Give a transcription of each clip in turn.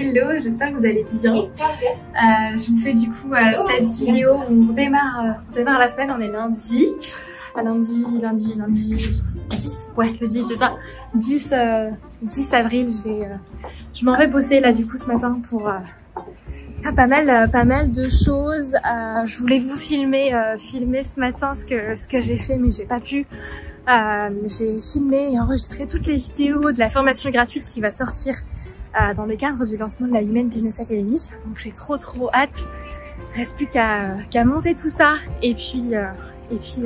Hello, j'espère que vous allez bien. Je vous fais du coup cette vidéo où on démarre la semaine, on est lundi. Lundi 10, ouais le 10 c'est ça. 10 avril, je m'en vais bosser là du coup ce matin pour pas mal de choses. Je voulais vous filmer ce matin ce que j'ai fait mais j'ai pas pu. J'ai filmé et enregistré toutes les vidéos de la formation gratuite qui va sortir dans le cadre du lancement de la Human Business Academy. Donc j'ai trop hâte. Reste plus qu'à monter tout ça et puis à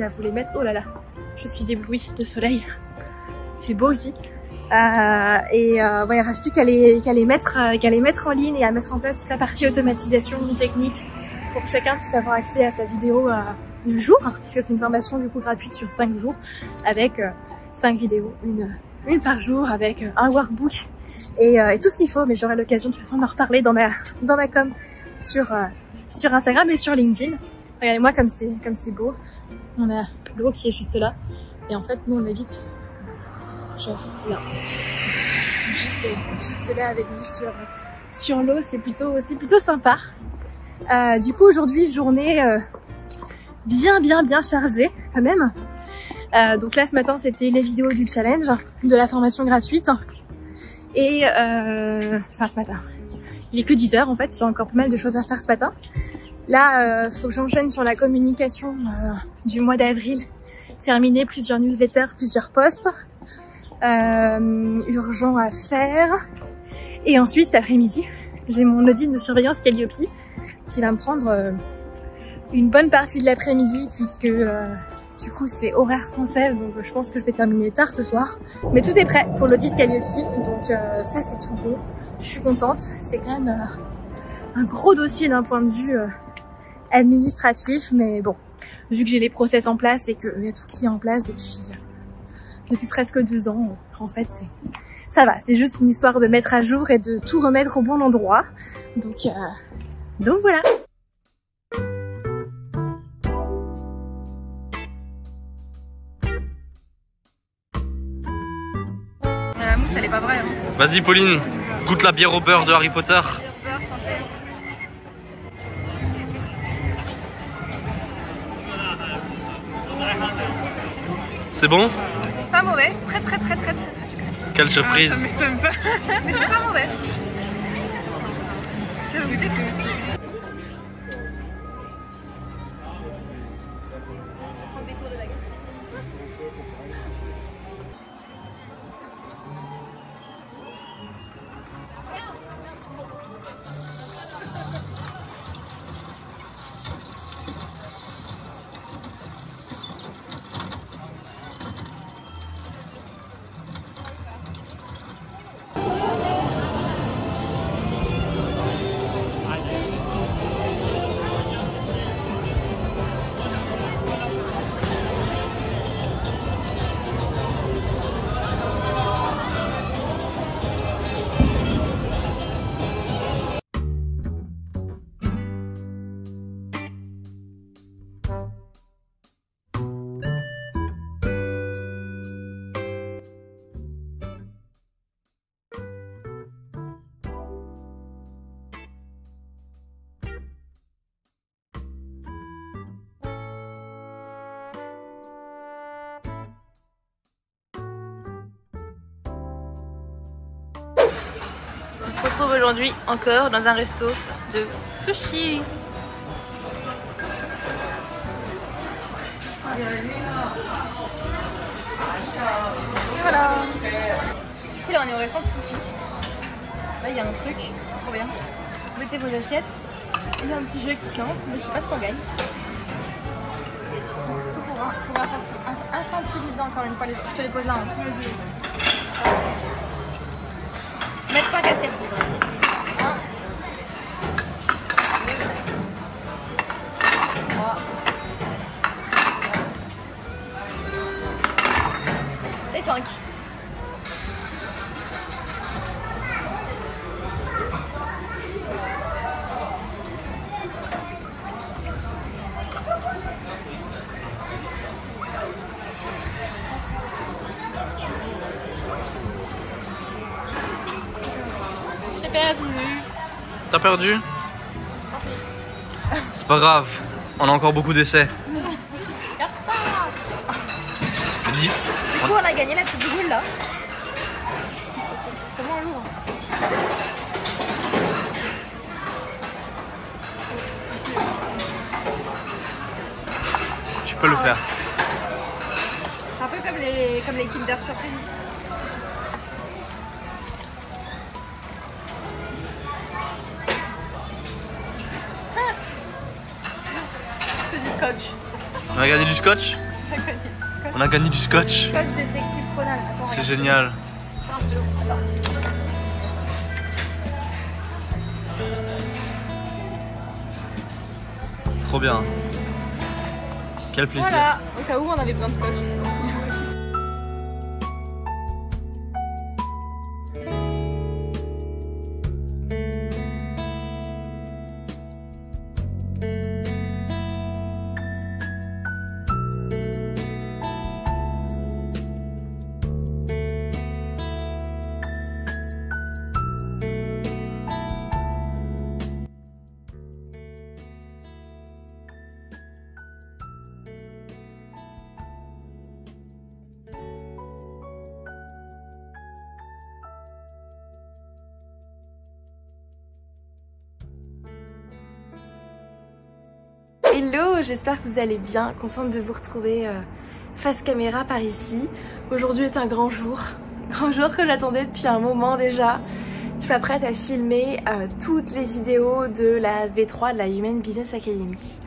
vous les mettre. Oh là là, je suis éblouie de soleil. Il fait beau ici. Ouais, il reste plus qu'à les mettre en ligne et à mettre en place toute la partie automatisation technique pour que chacun puisse avoir accès à sa vidéo du jour, puisque c'est une formation du coup gratuite sur 5 jours avec 5 vidéos, une par jour avec un workbook et tout ce qu'il faut. Mais j'aurai l'occasion de toute façon d'en reparler dans ma com sur Instagram et sur LinkedIn. Regardez-moi comme c'est beau. On a l'eau qui est juste là et en fait nous on habite genre là, juste là avec vue sur l'eau. C'est plutôt sympa. Du coup aujourd'hui journée bien chargée quand même. Donc là ce matin c'était les vidéos du challenge de la formation gratuite et enfin ce matin il est que 10 h en fait, j'ai encore pas mal de choses à faire ce matin. Là faut que j'enchaîne sur la communication du mois d'avril, terminer plusieurs newsletters, plusieurs posts urgents à faire. Et ensuite cet après-midi j'ai mon audit de surveillance Calliope qui va me prendre une bonne partie de l'après-midi puisque du coup c'est horaire française, donc je pense que je vais terminer tard ce soir. Mais tout est prêt pour l'audit Calliope, donc ça c'est tout bon. Je suis contente, c'est quand même un gros dossier d'un point de vue administratif, mais bon, vu que j'ai les process en place et qu'il y a tout qui est en place depuis presque 2 ans, en fait ça va, c'est juste une histoire de mettre à jour et de tout remettre au bon endroit. Donc voilà. La mousse elle est pas vraie. Hein. Vas-y Pauline, goûte la bière au beurre de Harry Potter. C'est bon? C'est pas mauvais, c'est très sucré. Quelle surprise! Ça m'étonne pas. Mais c'est pas mauvais. Je vais goûter toi aussi. On se retrouve aujourd'hui encore dans un resto de sushi. Voilà. Du coup là on est au restaurant de sushi. Là il y a un truc, c'est trop bien. Mettez vos assiettes. Il y a un petit jeu qui se lance, mais je sais pas ce qu'on gagne. Tout pour infantiliser encore une fois, je te les pose là. Hein. Mettre 5 assiettes. 1, 3, et 5. perdu. T'as perdu? C'est pas grave, on a encore beaucoup d'essais. Du coup, on a gagné la petite boule là. Comment on l'ouvre? Tu peux le faire. C'est un peu comme les Kinder Surprise. C'est du scotch. On a gagné du scotch? On a gagné du scotch. Scotch détective Conan. C'est génial. Trop bien. Quel plaisir. Voilà, au cas où on avait besoin de scotch. Hello, j'espère que vous allez bien, contente de vous retrouver face caméra par ici. Aujourd'hui est un grand jour que j'attendais depuis un moment déjà. Je m'apprête à filmer toutes les vidéos de la V3 de la Human Business Academy.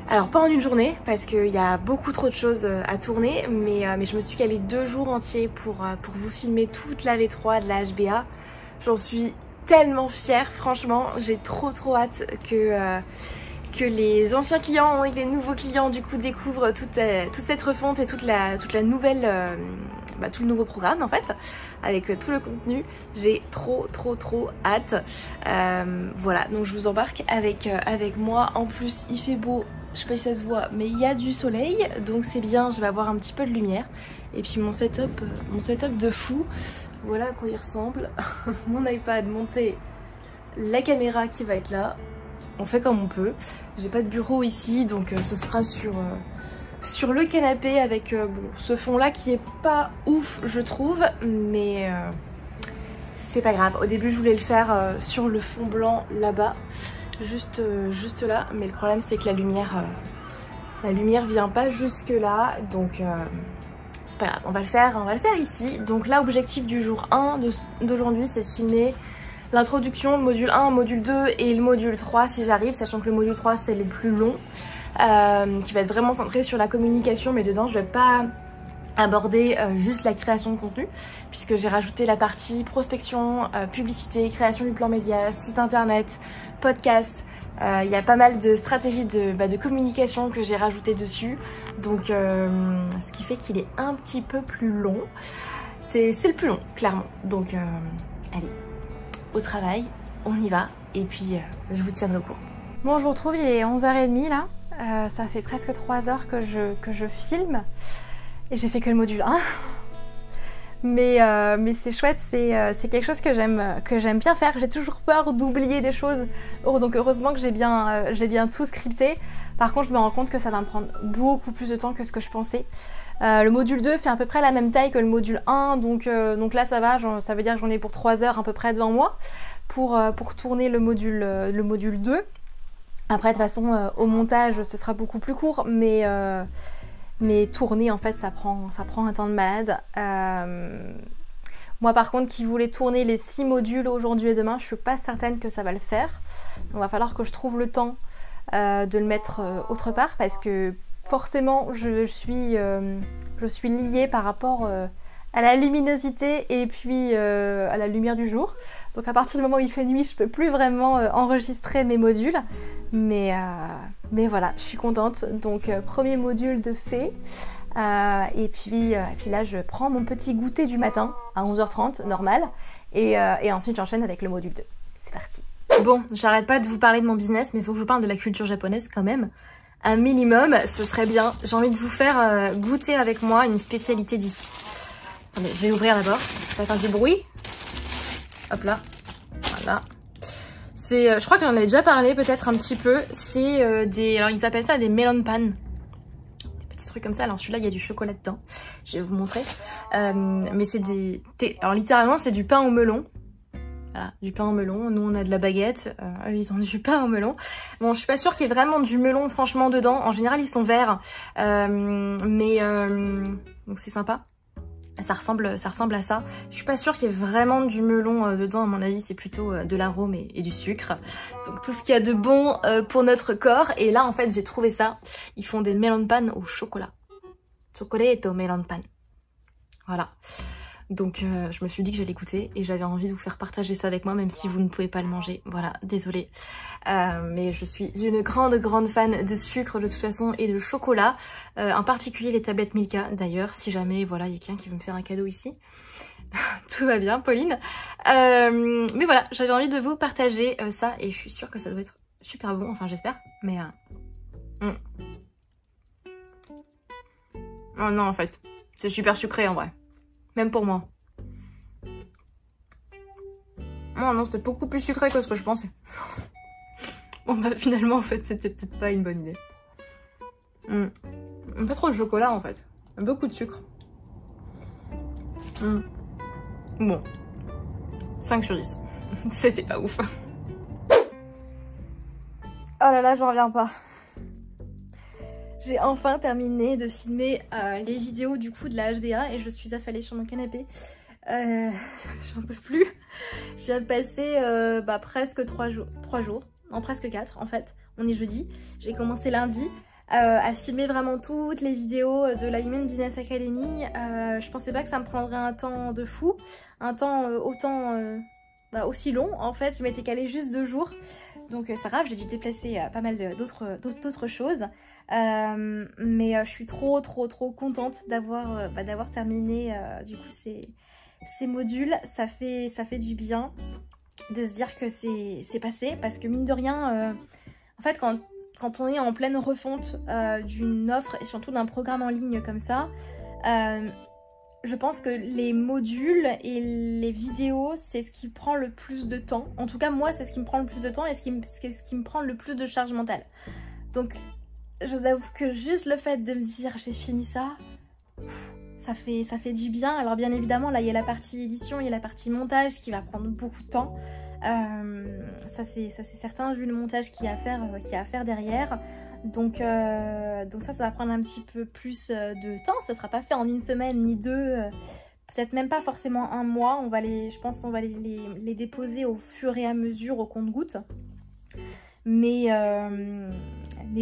Alors pas en une journée parce qu'il y a beaucoup trop de choses à tourner, mais je me suis calée 2 jours entiers pour vous filmer toute la V3 de la HBA. J'en suis tellement fière, franchement, j'ai trop hâte que les anciens clients et les nouveaux clients du coup découvrent toute cette refonte et toute la nouvelle, tout le nouveau programme en fait, avec tout le contenu. J'ai trop hâte. Voilà, donc je vous embarque avec moi. En plus il fait beau, je sais pas si ça se voit, mais il y a du soleil, donc c'est bien, je vais avoir un petit peu de lumière. Et puis mon setup de fou, voilà à quoi il ressemble. Mon iPad monté, la caméra qui va être là. On fait comme on peut. J'ai pas de bureau ici, donc ce sera sur le canapé avec bon, ce fond là qui est pas ouf je trouve, mais c'est pas grave. Au début je voulais le faire sur le fond blanc là-bas, juste là, mais le problème c'est que la lumière vient pas jusque là, donc c'est pas grave, on va le faire ici. Donc là, objectif du jour 1 d'aujourd'hui, c'est de filmer l'introduction, le module 1, le module 2 et le module 3 si j'arrive, sachant que le module 3 c'est le plus long, qui va être vraiment centré sur la communication, mais dedans je vais pas aborder juste la création de contenu, puisque j'ai rajouté la partie prospection, publicité, création du plan média, site internet, podcast. Il y a pas mal de stratégies de communication que j'ai rajouté dessus, donc ce qui fait qu'il est un petit peu plus long. C'est le plus long, clairement. Donc allez, au travail, on y va, et puis je vous tiendrai au courant. Bon, je vous retrouve, il est 11h30 là, ça fait presque 3 heures que je filme, et j'ai fait que le module 1. Mais c'est chouette, c'est quelque chose que j'aime bien faire. J'ai toujours peur d'oublier des choses, donc heureusement que j'ai bien tout scripté. Par contre, je me rends compte que ça va me prendre beaucoup plus de temps que ce que je pensais. Le module 2 fait à peu près la même taille que le module 1, donc là ça va, ça veut dire que j'en ai pour 3 heures à peu près devant moi pour tourner le module 2. Après de toute façon au montage ce sera beaucoup plus court, mais tourner en fait ça prend un temps de malade. Moi par contre qui voulais tourner les 6 modules aujourd'hui et demain, je suis pas certaine que ça va le faire. Donc, il va falloir que je trouve le temps de le mettre autre part, parce que forcément je suis liée par rapport à la luminosité et puis à la lumière du jour. Donc à partir du moment où il fait nuit, je peux plus vraiment enregistrer mes modules, mais voilà, je suis contente. Donc premier module de fait, et puis là je prends mon petit goûter du matin à 11h30 normal, et ensuite j'enchaîne avec le module 2. C'est parti. Bon, j'arrête pas de vous parler de mon business, mais il faut que je vous parle de la culture japonaise quand même. Un minimum, ce serait bien. J'ai envie de vous faire goûter avec moi une spécialité d'ici. Attendez, je vais ouvrir d'abord, ça va faire du bruit. Hop là, voilà. Voilà. C'est, je crois que j'en avais déjà parlé peut-être un petit peu. C'est alors ils appellent ça des melon pan. Des petits trucs comme ça. Alors celui-là, il y a du chocolat dedans. Je vais vous montrer. Mais c'est des... Alors littéralement, c'est du pain au melon. Voilà, du pain au melon. Nous, on a de la baguette. Eux, ils ont du pain au melon. Bon, je suis pas sûre qu'il y ait vraiment du melon, franchement, dedans. En général, ils sont verts. Donc, c'est sympa. Ça ressemble à ça. Je suis pas sûre qu'il y ait vraiment du melon dedans. À mon avis, c'est plutôt de l'arôme et du sucre. Donc, tout ce qu'il y a de bon pour notre corps. Et là, en fait, j'ai trouvé ça. Ils font des melon pan au chocolat. Chocolatito melon pan. Voilà. Donc je me suis dit que j'allais goûter et j'avais envie de vous faire partager ça avec moi, même si vous ne pouvez pas le manger. Voilà, désolée. Mais je suis une grande fan de sucre de toute façon et de chocolat. En particulier les tablettes Milka d'ailleurs, si jamais voilà, il y a quelqu'un qui veut me faire un cadeau ici. Tout va bien, Pauline. Mais voilà, j'avais envie de vous partager ça et je suis sûre que ça doit être super bon, enfin j'espère. Mais oh non, en fait, c'est super sucré en vrai. Même pour moi. Oh non, c'était beaucoup plus sucré que ce que je pensais. Bon bah finalement en fait c'était peut-être pas une bonne idée. Un peu trop de chocolat en fait. Beaucoup de sucre. Bon. 5 sur 10. C'était pas ouf. Oh là là, j'en reviens pas. J'ai enfin terminé de filmer les vidéos du coup de la HBA et je suis affalée sur mon canapé. J'en peux plus. Je viens de passer presque 3 jours. Non, presque 4 en fait. On est jeudi. J'ai commencé lundi à filmer vraiment toutes les vidéos de la Human Business Academy. Je pensais pas que ça me prendrait un temps de fou. Un temps aussi long en fait. Je m'étais calée juste 2 jours. Donc c'est pas grave, j'ai dû déplacer pas mal d'autres choses. Mais je suis trop contente d'avoir terminé du coup ces modules. Ça fait du bien de se dire que c'est passé, parce que mine de rien, en fait quand on est en pleine refonte d'une offre et surtout d'un programme en ligne comme ça, je pense que les modules et les vidéos, c'est ce qui prend le plus de temps. En tout cas, moi, c'est ce qui me prend le plus de temps et ce qui me prend le plus de charge mentale. Donc, je vous avoue que juste le fait de me dire j'ai fini ça, ça fait du bien. Alors bien évidemment, là, il y a la partie édition, il y a la partie montage qui va prendre beaucoup de temps. Ça c'est certain, vu le montage qu'il y a à faire derrière. Donc ça va prendre un petit peu plus de temps. Ça sera pas fait en 1 semaine ni 2, peut-être même pas forcément 1 mois. Je pense qu'on va les déposer au fur et à mesure, au compte-gouttes. Mais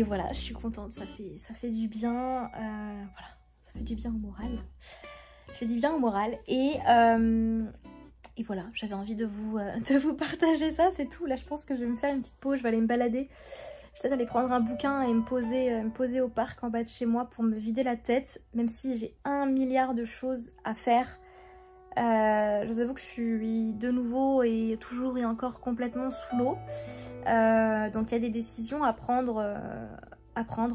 voilà, je suis contente. Ça fait du bien. Voilà, ça fait du bien au moral. Ça fait du bien au moral. Et voilà, j'avais envie de vous partager ça, c'est tout. Là, je pense que je vais me faire une petite pause. Je vais aller me balader. Peut-être aller prendre un bouquin et me poser au parc en bas de chez moi pour me vider la tête, même si j'ai 1 milliard de choses à faire. Je vous avoue que je suis de nouveau et toujours et encore complètement sous l'eau. Donc il y a des décisions à prendre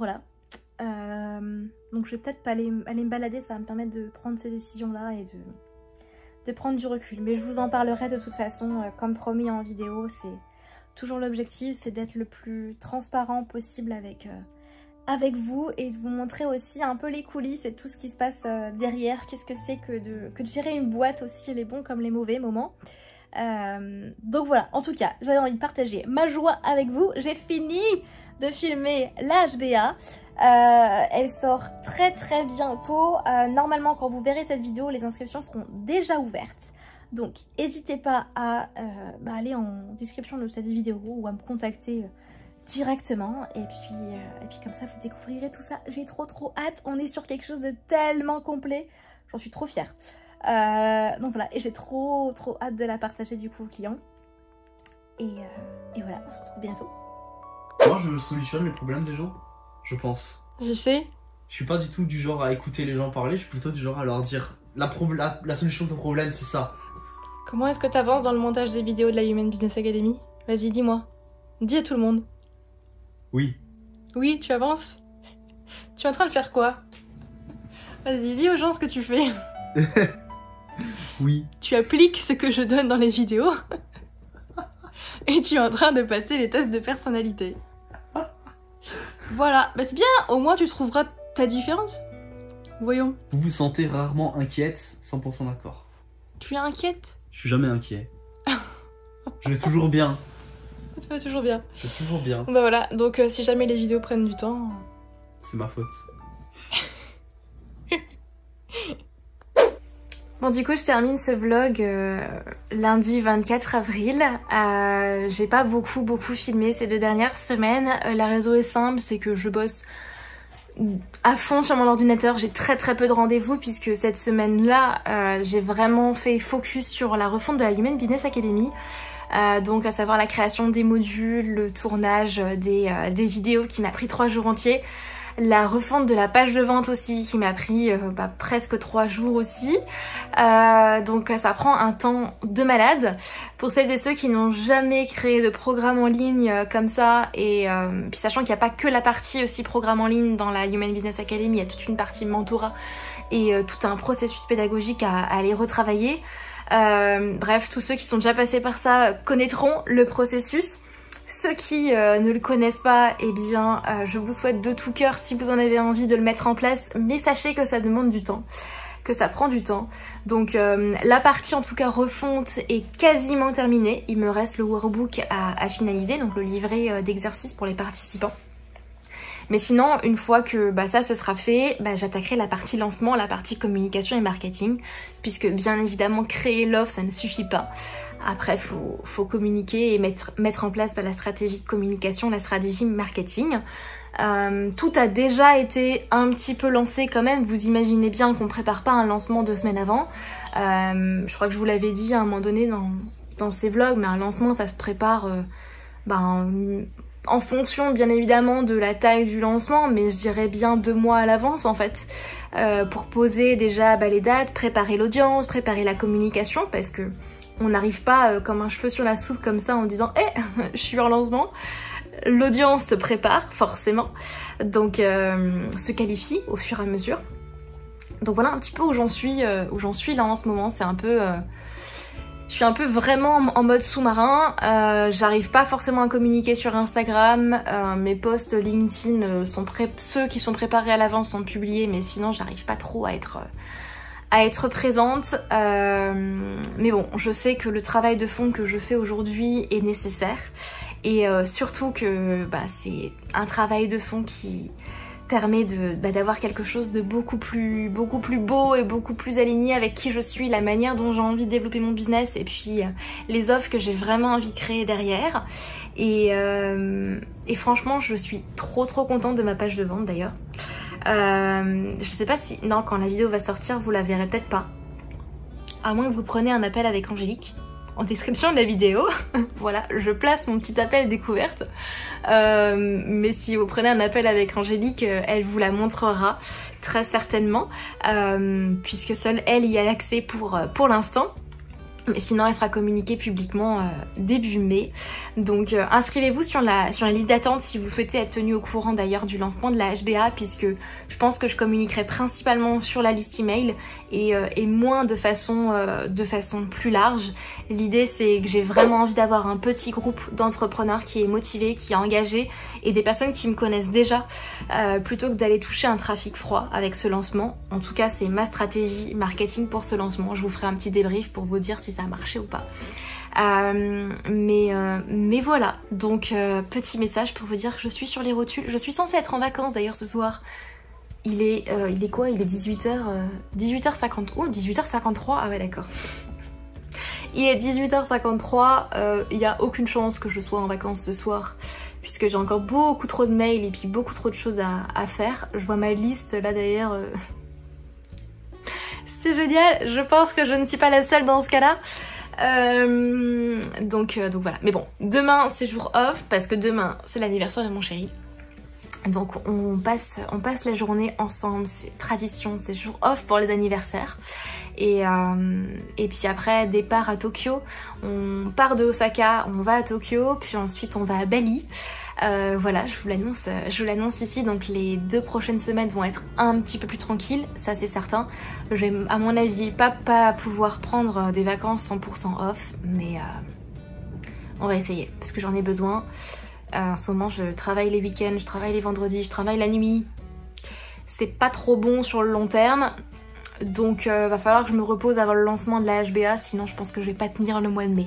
là. Donc je vais peut-être pas aller me balader, ça va me permettre de prendre ces décisions-là et de prendre du recul. Mais je vous en parlerai de toute façon, comme promis en vidéo. C'est toujours l'objectif, c'est d'être le plus transparent possible avec vous et de vous montrer aussi un peu les coulisses et tout ce qui se passe derrière. Qu'est-ce que c'est que de gérer une boîte aussi, les bons comme les mauvais moments. Donc voilà, en tout cas, j'avais envie de partager ma joie avec vous. J'ai fini de filmer la HBA. Elle sort très bientôt. Normalement, quand vous verrez cette vidéo, les inscriptions seront déjà ouvertes. Donc, n'hésitez pas à aller en description de cette vidéo ou à me contacter directement. Et puis comme ça, vous découvrirez tout ça. J'ai trop hâte. On est sur quelque chose de tellement complet. J'en suis trop fière. Donc voilà, et j'ai trop hâte de la partager du coup aux clients. Et voilà, on se retrouve bientôt. Moi, je solutionne les problèmes des gens, je pense. Je sais. Je suis pas du tout du genre à écouter les gens parler, je suis plutôt du genre à leur dire la solution de ton problème, c'est ça. Comment est-ce que tu avances dans le montage des vidéos de la Human Business Academy? Vas-y, dis-moi. Dis à tout le monde. Oui. Oui, tu avances? Tu es en train de faire quoi? Vas-y, dis aux gens ce que tu fais. Oui. Tu appliques ce que je donne dans les vidéos? et tu es en train de passer les tests de personnalité. Voilà, bah c'est bien, au moins tu trouveras ta différence. Voyons. Vous vous sentez rarement inquiète, 100% d'accord. Tu es inquiète? Je suis jamais inquiet. Je vais toujours bien. Tu vas toujours bien. Je vais toujours bien. Bah voilà, donc si jamais les vidéos prennent du temps... C'est ma faute. Bon du coup je termine ce vlog lundi 24 avril. J'ai pas beaucoup filmé ces 2 dernières semaines. La raison est simple, c'est que je bosse à fond sur mon ordinateur. J'ai très peu de rendez-vous puisque cette semaine-là j'ai vraiment fait focus sur la refonte de la Human Business Academy. Donc à savoir la création des modules, le tournage des vidéos qui m'a pris 3 jours entiers. La refonte de la page de vente aussi qui m'a pris presque 3 jours aussi. Donc ça prend un temps de malade. Pour celles et ceux qui n'ont jamais créé de programme en ligne comme ça, et puis sachant qu'il n'y a pas que la partie aussi programme en ligne dans la Human Business Academy, il y a toute une partie mentorat et tout un processus pédagogique à aller retravailler. Bref, tous ceux qui sont déjà passés par ça connaîtront le processus. Ceux qui ne le connaissent pas, eh bien je vous souhaite de tout cœur si vous en avez envie de le mettre en place, mais sachez que ça demande du temps, que ça prend du temps. Donc la partie en tout cas refonte est quasiment terminée, il me reste le workbook à finaliser, donc le livret d'exercices pour les participants. Mais sinon, une fois que ça se sera fait, j'attaquerai la partie lancement, la partie communication et marketing, puisque bien évidemment créer l'offre ça ne suffit pas. Après, faut communiquer et mettre en place la stratégie de communication, la stratégie marketing. Tout a déjà été un petit peu lancé quand même. Vous imaginez bien qu'on prépare pas un lancement 2 semaines avant. Je crois que je vous l'avais dit à un moment donné dans ces vlogs, mais un lancement ça se prépare en fonction bien évidemment de la taille du lancement, mais je dirais bien 2 mois à l'avance en fait. Pour poser déjà les dates, préparer l'audience, préparer la communication, parce que on n'arrive pas comme un cheveu sur la soupe comme ça en disant hey, je suis en lancement. L'audience se prépare forcément, donc se qualifie au fur et à mesure. Donc voilà un petit peu où j'en suis là en ce moment. C'est un peu... je suis un peu vraiment en mode sous-marin. J'arrive pas forcément à communiquer sur Instagram. Mes posts LinkedIn ceux qui sont préparés à l'avance sont publiés, mais sinon j'arrive pas trop à être présente. Mais bon, je sais que le travail de fond que je fais aujourd'hui est nécessaire. Et surtout que c'est un travail de fond qui permet d'avoir quelque chose de beaucoup plus beau et beaucoup plus aligné avec qui je suis, la manière dont j'ai envie de développer mon business et puis les offres que j'ai vraiment envie de créer derrière. Et franchement, je suis trop contente de ma page de vente d'ailleurs. Je sais pas si... Non, quand la vidéo va sortir, vous la verrez peut-être pas. À moins que vous preniez un appel avec Angélique. En description de la vidéo, voilà, je place mon petit appel découverte. Mais si vous prenez un appel avec Angélique, elle vous la montrera très certainement, puisque seule elle y a l'accès pour l'instant. Mais sinon elle sera communiquée publiquement début mai. Donc inscrivez-vous sur la liste d'attente si vous souhaitez être tenu au courant d'ailleurs du lancement de la HBA, puisque je pense que je communiquerai principalement sur la liste email et moins de façon plus large. L'idée c'est que j'ai vraiment envie d'avoir un petit groupe d'entrepreneurs qui est motivé, qui est engagé et des personnes qui me connaissent déjà plutôt que d'aller toucher un trafic froid avec ce lancement. En tout cas c'est ma stratégie marketing pour ce lancement. Je vous ferai un petit débrief pour vous dire si ça a marché ou pas. Mais voilà, donc petit message pour vous dire que je suis sur les rotules. Je suis censée être en vacances d'ailleurs ce soir. Il est quoi? Il est 18h50. Oh, 18h53. Ah ouais d'accord. Il est 18h53. Il n'y a aucune chance que je sois en vacances ce soir, puisque j'ai encore beaucoup trop de mails et puis beaucoup trop de choses à faire. Je vois ma liste là d'ailleurs. C'est génial, je pense que je ne suis pas la seule dans ce cas-là. Donc voilà. Mais bon, demain c'est jour off parce que demain c'est l'anniversaire de mon chéri. Donc on passe la journée ensemble, c'est tradition, c'est jour off pour les anniversaires. Et puis après départ à Tokyo, on part de Osaka, on va à Tokyo, puis ensuite on va à Bali. Voilà, je vous l'annonce ici, donc les 2 prochaines semaines vont être un petit peu plus tranquilles, ça c'est certain. Je vais à mon avis pas pouvoir prendre des vacances 100% off, mais On va essayer parce que j'en ai besoin. En ce moment, je travaille les week-ends, je travaille les vendredis, je travaille la nuit. C'est pas trop bon sur le long terme. Donc va falloir que je me repose avant le lancement de la HBA, sinon je pense que je vais pas tenir le mois de mai.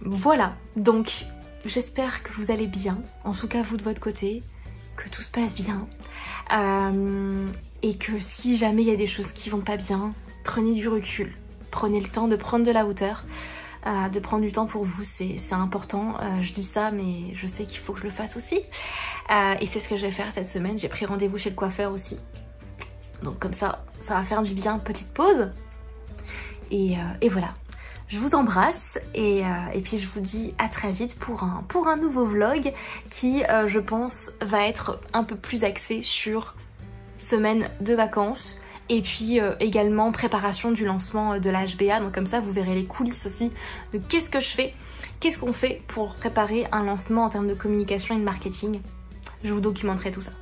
Voilà, donc j'espère que vous allez bien, en tout cas vous de votre côté, que tout se passe bien. Et que si jamais il y a des choses qui vont pas bien, prenez du recul, prenez le temps de prendre de la hauteur, de prendre du temps pour vous, c'est important. Je dis ça mais je sais qu'il faut que je le fasse aussi. Et c'est ce que je vais faire cette semaine, j'ai pris rendez-vous chez le coiffeur aussi. Donc comme ça, ça va faire du bien, petite pause. Et voilà, je vous embrasse et puis je vous dis à très vite pour un nouveau vlog qui, je pense, va être un peu plus axé sur semaine de vacances et puis également préparation du lancement de la HBA. Donc comme ça, vous verrez les coulisses aussi de qu'est-ce que je fais, qu'est-ce qu'on fait pour préparer un lancement en termes de communication et de marketing. Je vous documenterai tout ça.